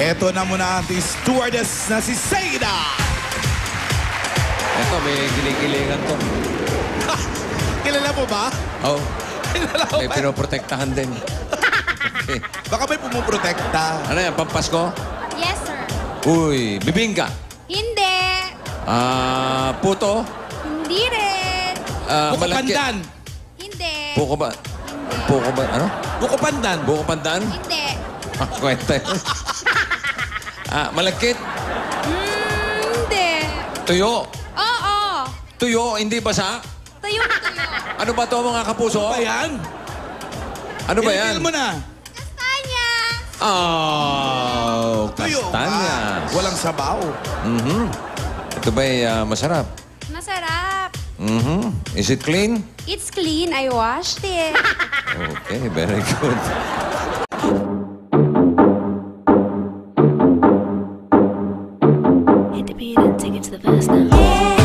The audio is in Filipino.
Eto na muna ang ating stewardess na si Seda. Ito, may ginigilingan to. Kilala mo ba? Oh, Kilala mo may ba? pinoprotektahan din. Okay. Baka may pumuprotekta. Ano yan, pampasko? Yes, sir. Uy, bibingka. Hindi. Puto. Hindi rin. Buko-pandan. Hindi. Puko ba? Puko ba? Ano? Buko-pandan. Buko pandan? Hindi. Kwenta yun. Malagkit. Hindi. Tuyo. Oo. Tuyo, hindi basa. Tuyo na tuyo. Ano ba to mga kapuso? Ano ba yan? Ano ba yan? Mo na. Kastanya. Oh, Tuyo. kastanya. Walang sabaw. Ito ba'y masarap? Masarap. Is it clean? It's clean. I washed it. Okay, very good. Hit the beat and take it to the verse now.